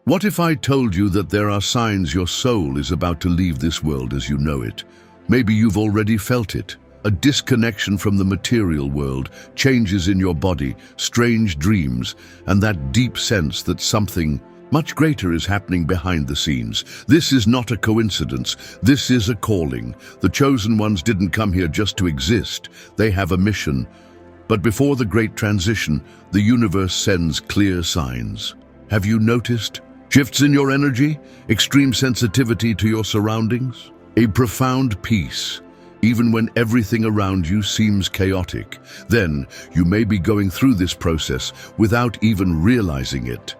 What if I told you that there are signs your soul is about to leave this world as you know it? Maybe you've already felt it. A disconnection from the material world, changes in your body, strange dreams, and that deep sense that something much greater is happening behind the scenes. This is not a coincidence. This is a calling. The chosen ones didn't come here just to exist. They have a mission. But before the great transition, the universe sends clear signs. Have you noticed? Shifts in your energy, extreme sensitivity to your surroundings, a profound peace, even when everything around you seems chaotic. Then you may be going through this process without even realizing it.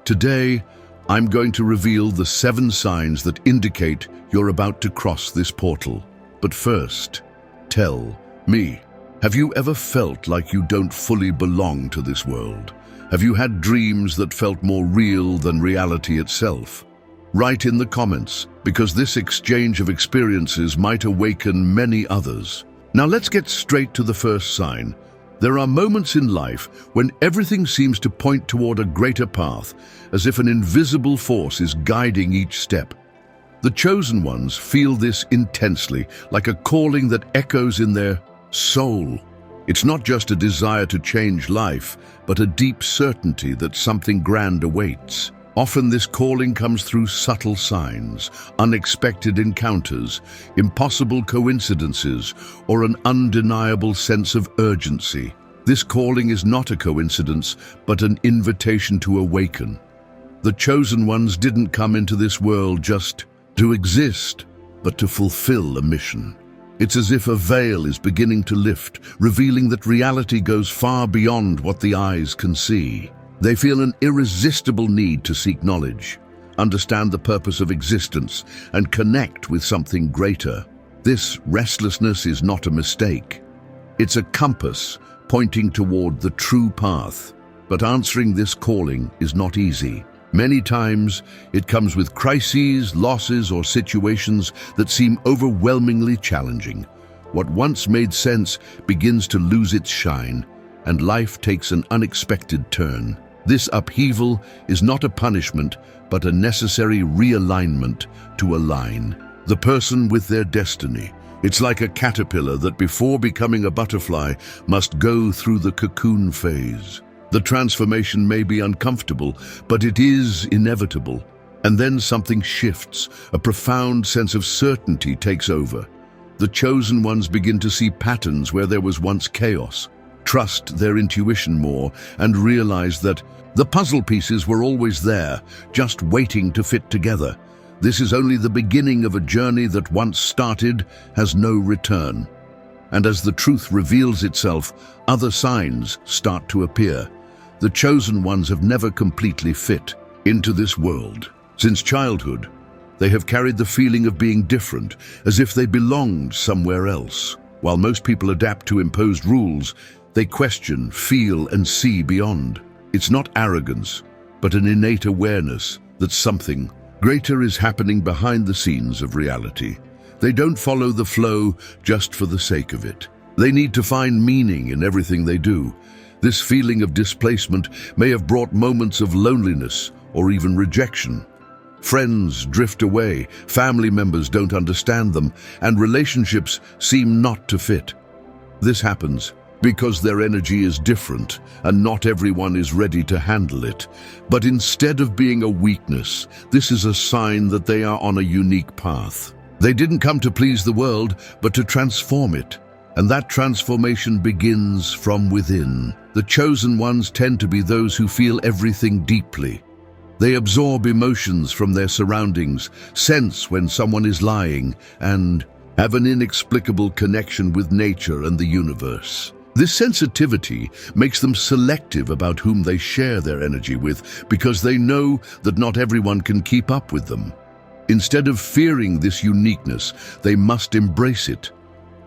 Today, I'm going to reveal the 7 signs that indicate you're about to cross this portal. But first, tell me, have you ever felt like you don't fully belong to this world? Have you had dreams that felt more real than reality itself? Write in the comments, because this exchange of experiences might awaken many others. Now let's get straight to the first sign. There are moments in life when everything seems to point toward a greater path, as if an invisible force is guiding each step. The chosen ones feel this intensely, like a calling that echoes in their soul. It's not just a desire to change life, but a deep certainty that something grand awaits. Often this calling comes through subtle signs, unexpected encounters, impossible coincidences, or an undeniable sense of urgency. This calling is not a coincidence, but an invitation to awaken. The chosen ones didn't come into this world just to exist, but to fulfill a mission. It's as if a veil is beginning to lift, revealing that reality goes far beyond what the eyes can see. They feel an irresistible need to seek knowledge, understand the purpose of existence, and connect with something greater. This restlessness is not a mistake. It's a compass pointing toward the true path. But answering this calling is not easy. Many times, it comes with crises, losses, or situations that seem overwhelmingly challenging. What once made sense begins to lose its shine, and life takes an unexpected turn. This upheaval is not a punishment, but a necessary realignment to align the person with their destiny. It's like a caterpillar that before becoming a butterfly must go through the cocoon phase. The transformation may be uncomfortable, but it is inevitable. And then something shifts. A profound sense of certainty takes over. The chosen ones begin to see patterns where there was once chaos, trust their intuition more, and realize that the puzzle pieces were always there, just waiting to fit together. This is only the beginning of a journey that once started has no return. And as the truth reveals itself, other signs start to appear. The chosen ones have never completely fit into this world. Since childhood, they have carried the feeling of being different, as if they belonged somewhere else. While most people adapt to imposed rules, they question, feel, and see beyond. It's not arrogance, but an innate awareness that something greater is happening behind the scenes of reality. They don't follow the flow just for the sake of it. They need to find meaning in everything they do. This feeling of displacement may have brought moments of loneliness or even rejection. Friends drift away, family members don't understand them, and relationships seem not to fit. This happens because their energy is different, and not everyone is ready to handle it. But instead of being a weakness, this is a sign that they are on a unique path. They didn't come to please the world, but to transform it. And that transformation begins from within. The chosen ones tend to be those who feel everything deeply. They absorb emotions from their surroundings, sense when someone is lying, and have an inexplicable connection with nature and the universe. This sensitivity makes them selective about whom they share their energy with, because they know that not everyone can keep up with them. Instead of fearing this uniqueness, they must embrace it.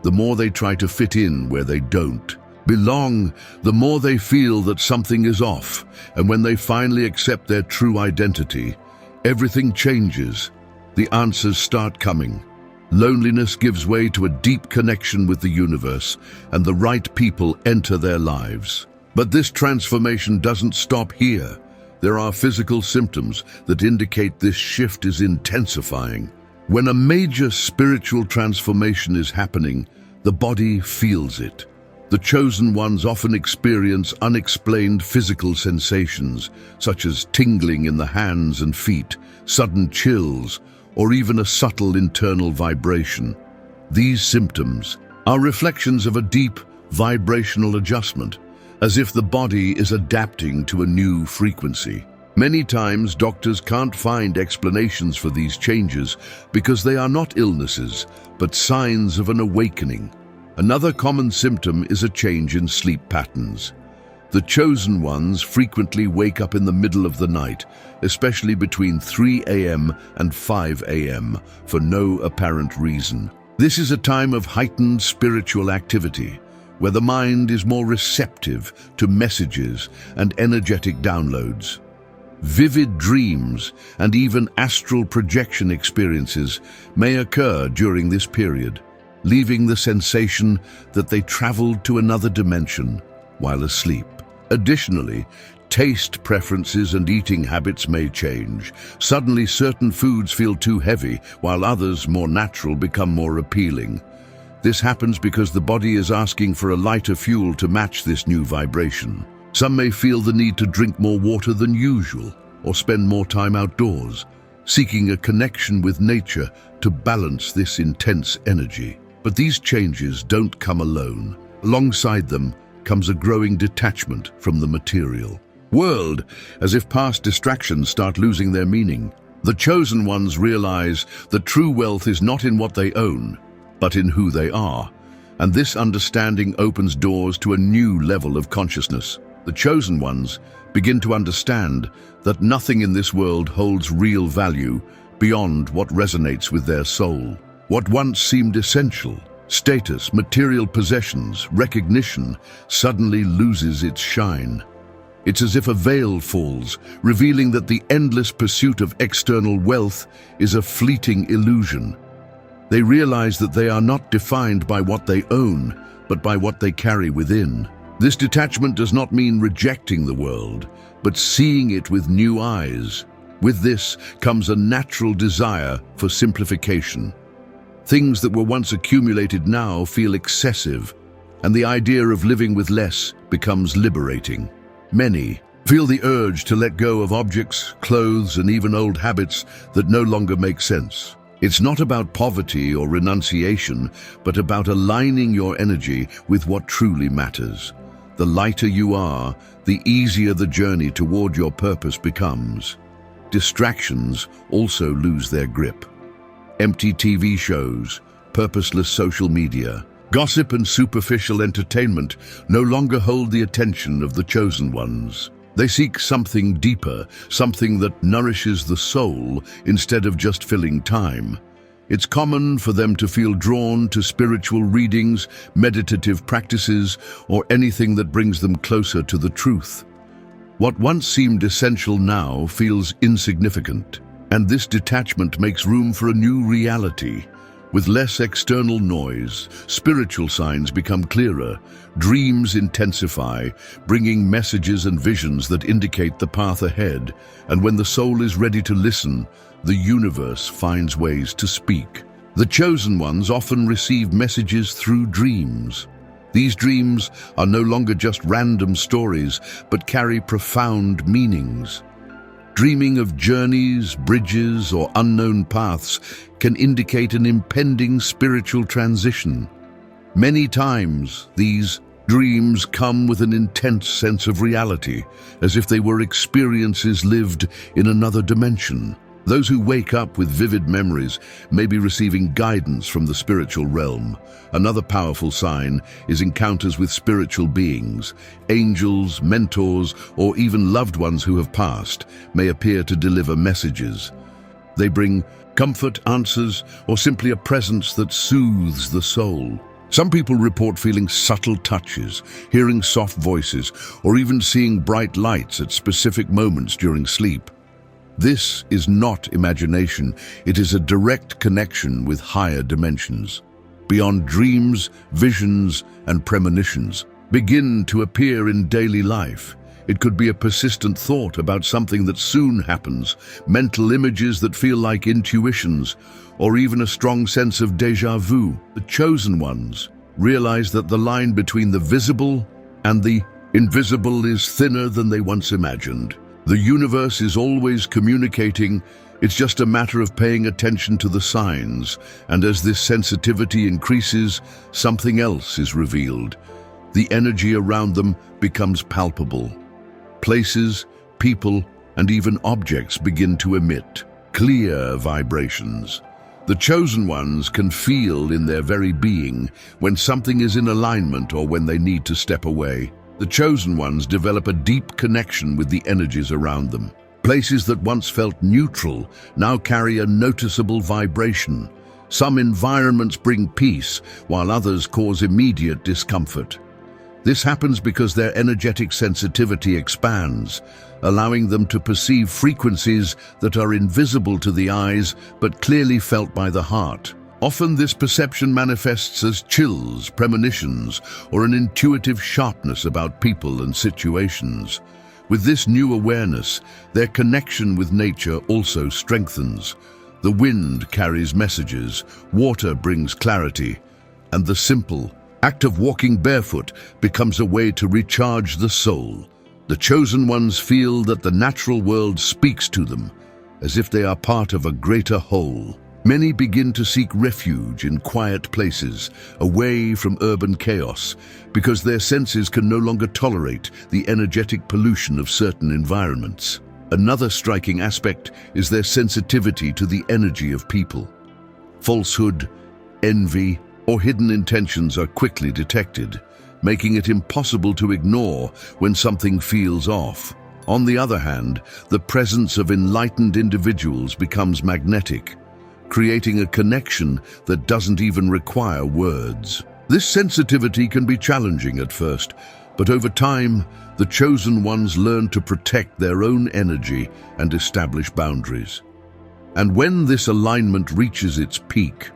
The more they try to fit in where they don't belong, the more they feel that something is off. And when they finally accept their true identity, everything changes. The answers start coming. Loneliness gives way to a deep connection with the universe, and the right people enter their lives. But this transformation doesn't stop here. There are physical symptoms that indicate this shift is intensifying. When a major spiritual transformation is happening, the body feels it. The chosen ones often experience unexplained physical sensations, such as tingling in the hands and feet, sudden chills, or even a subtle internal vibration. These symptoms are reflections of a deep vibrational adjustment, as if the body is adapting to a new frequency. Many times, doctors can't find explanations for these changes because they are not illnesses, but signs of an awakening. Another common symptom is a change in sleep patterns. The chosen ones frequently wake up in the middle of the night, especially between 3 a.m. and 5 a.m., for no apparent reason. This is a time of heightened spiritual activity, where the mind is more receptive to messages and energetic downloads. Vivid dreams and even astral projection experiences may occur during this period, leaving the sensation that they traveled to another dimension while asleep. Additionally, taste preferences and eating habits may change. Suddenly, certain foods feel too heavy, while others, more natural, become more appealing. This happens because the body is asking for a lighter fuel to match this new vibration. Some may feel the need to drink more water than usual, or spend more time outdoors, seeking a connection with nature to balance this intense energy. But these changes don't come alone. Alongside them comes a growing detachment from the material world, as if past distractions start losing their meaning. The chosen ones realize that true wealth is not in what they own, but in who they are, and this understanding opens doors to a new level of consciousness. The chosen ones begin to understand that nothing in this world holds real value beyond what resonates with their soul. What once seemed essential, status, material possessions, recognition, suddenly loses its shine. It's as if a veil falls, revealing that the endless pursuit of external wealth is a fleeting illusion. They realize that they are not defined by what they own, but by what they carry within. This detachment does not mean rejecting the world, but seeing it with new eyes. With this comes a natural desire for simplification. Things that were once accumulated now feel excessive, and the idea of living with less becomes liberating. Many feel the urge to let go of objects, clothes, and even old habits that no longer make sense. It's not about poverty or renunciation, but about aligning your energy with what truly matters. The lighter you are, the easier the journey toward your purpose becomes. Distractions also lose their grip. Empty TV shows, purposeless social media, gossip and superficial entertainment no longer hold the attention of the chosen ones. They seek something deeper, something that nourishes the soul instead of just filling time. It's common for them to feel drawn to spiritual readings, meditative practices, or anything that brings them closer to the truth. What once seemed essential now feels insignificant, and this detachment makes room for a new reality. With less external noise, spiritual signs become clearer, dreams intensify, bringing messages and visions that indicate the path ahead, and when the soul is ready to listen, the universe finds ways to speak. The chosen ones often receive messages through dreams. These dreams are no longer just random stories, but carry profound meanings. Dreaming of journeys, bridges, or unknown paths can indicate an impending spiritual transition. Many times, these dreams come with an intense sense of reality, as if they were experiences lived in another dimension. Those who wake up with vivid memories may be receiving guidance from the spiritual realm. Another powerful sign is encounters with spiritual beings. Angels, mentors, or even loved ones who have passed may appear to deliver messages. They bring comfort, answers, or simply a presence that soothes the soul. Some people report feeling subtle touches, hearing soft voices, or even seeing bright lights at specific moments during sleep. This is not imagination, it is a direct connection with higher dimensions. Beyond dreams, visions, and premonitions begin to appear in daily life, It could be a persistent thought about something that soon happens, mental images that feel like intuitions, or even a strong sense of déjà vu. The chosen ones realize that the line between the visible and the invisible is thinner than they once imagined. The universe is always communicating. It's just a matter of paying attention to the signs, and as this sensitivity increases, something else is revealed. The energy around them becomes palpable. Places, people, and even objects begin to emit clear vibrations. The chosen ones can feel in their very being when something is in alignment or when they need to step away. The chosen ones develop a deep connection with the energies around them. Places that once felt neutral now carry a noticeable vibration. Some environments bring peace, while others cause immediate discomfort. This happens because their energetic sensitivity expands, allowing them to perceive frequencies that are invisible to the eyes but clearly felt by the heart. Often this perception manifests as chills, premonitions, or an intuitive sharpness about people and situations. With this new awareness, their connection with nature also strengthens. The wind carries messages, water brings clarity, and the simple act of walking barefoot becomes a way to recharge the soul. The chosen ones feel that the natural world speaks to them, as if they are part of a greater whole. Many begin to seek refuge in quiet places, away from urban chaos, because their senses can no longer tolerate the energetic pollution of certain environments. Another striking aspect is their sensitivity to the energy of people. Falsehood, envy, or hidden intentions are quickly detected, making it impossible to ignore when something feels off. On the other hand, the presence of enlightened individuals becomes magnetic, creating a connection that doesn't even require words. This sensitivity can be challenging at first, but over time, the chosen ones learn to protect their own energy and establish boundaries. And when this alignment reaches its peak,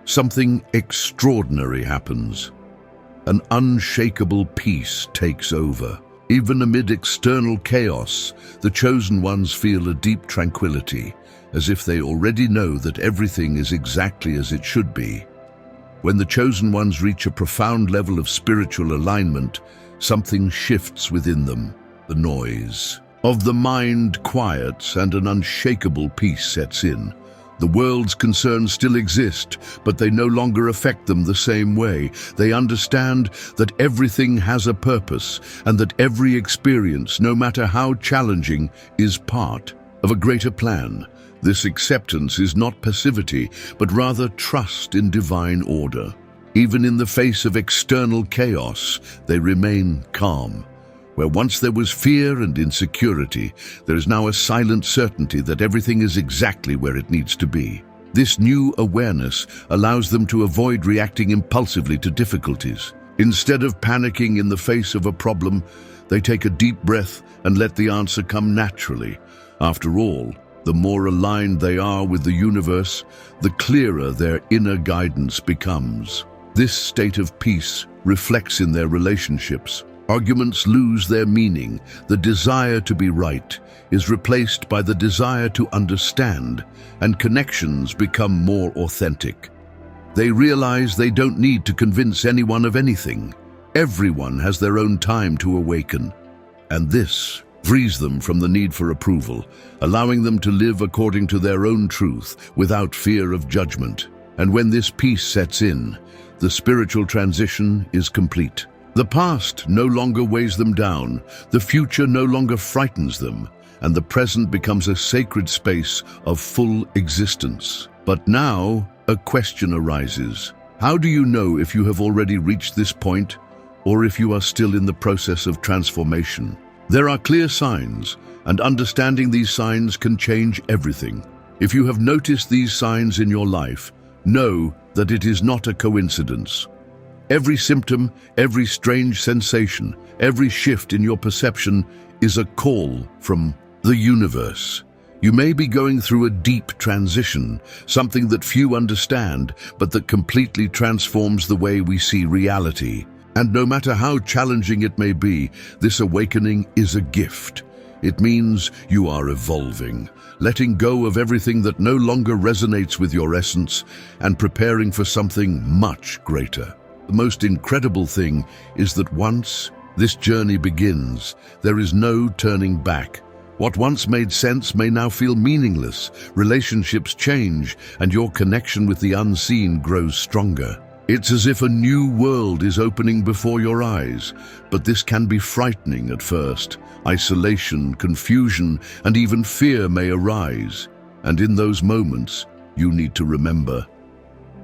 something extraordinary happens. An unshakable peace takes over. Even amid external chaos, the chosen ones feel a deep tranquility, as if they already know that everything is exactly as it should be. When the chosen ones reach a profound level of spiritual alignment, something shifts within them. The noise of the mind quiets and an unshakable peace sets in. The world's concerns still exist, but they no longer affect them the same way. They understand that everything has a purpose and that every experience, no matter how challenging, is part of a greater plan. This acceptance is not passivity, but rather trust in divine order. Even in the face of external chaos, they remain calm. Where once there was fear and insecurity, there is now a silent certainty that everything is exactly where it needs to be. This new awareness allows them to avoid reacting impulsively to difficulties. Instead of panicking in the face of a problem, they take a deep breath and let the answer come naturally. After all, the more aligned they are with the universe, the clearer their inner guidance becomes. This state of peace reflects in their relationships. Arguments lose their meaning. The desire to be right is replaced by the desire to understand, and connections become more authentic. They realize they don't need to convince anyone of anything. Everyone has their own time to awaken, and this frees them from the need for approval, allowing them to live according to their own truth without fear of judgment. And when this peace sets in, the spiritual transition is complete. The past no longer weighs them down, the future no longer frightens them, and the present becomes a sacred space of full existence. But now, a question arises. How do you know if you have already reached this point, or if you are still in the process of transformation? There are clear signs, and understanding these signs can change everything. If you have noticed these signs in your life, know that it is not a coincidence. Every symptom, every strange sensation, every shift in your perception is a call from the universe. You may be going through a deep transition, something that few understand, but that completely transforms the way we see reality. And no matter how challenging it may be, this awakening is a gift. It means you are evolving, letting go of everything that no longer resonates with your essence and preparing for something much greater. The most incredible thing is that once this journey begins, there is no turning back. What once made sense may now feel meaningless. Relationships change, and your connection with the unseen grows stronger. It's as if a new world is opening before your eyes, but this can be frightening at first. Isolation, confusion, and even fear may arise. And in those moments, you need to remember,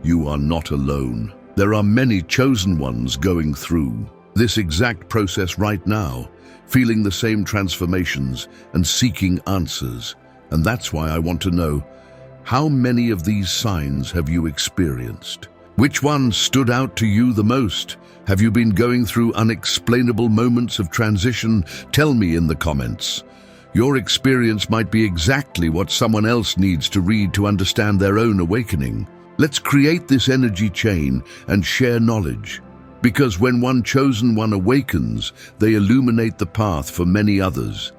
you are not alone. There are many chosen ones going through this exact process right now, feeling the same transformations and seeking answers. And that's why I want to know, how many of these signs have you experienced? Which one stood out to you the most? Have you been going through unexplainable moments of transition? Tell me in the comments. Your experience might be exactly what someone else needs to read to understand their own awakening. Let's create this energy chain and share knowledge. Because when one chosen one awakens, they illuminate the path for many others.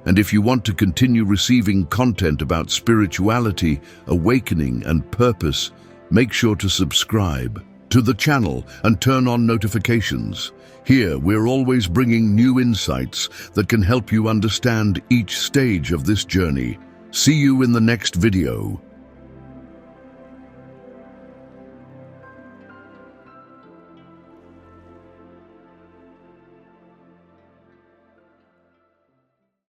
And if you want to continue receiving content about spirituality, awakening, and purpose, make sure to subscribe to the channel and turn on notifications. Here, we're always bringing new insights that can help you understand each stage of this journey. See you in the next video.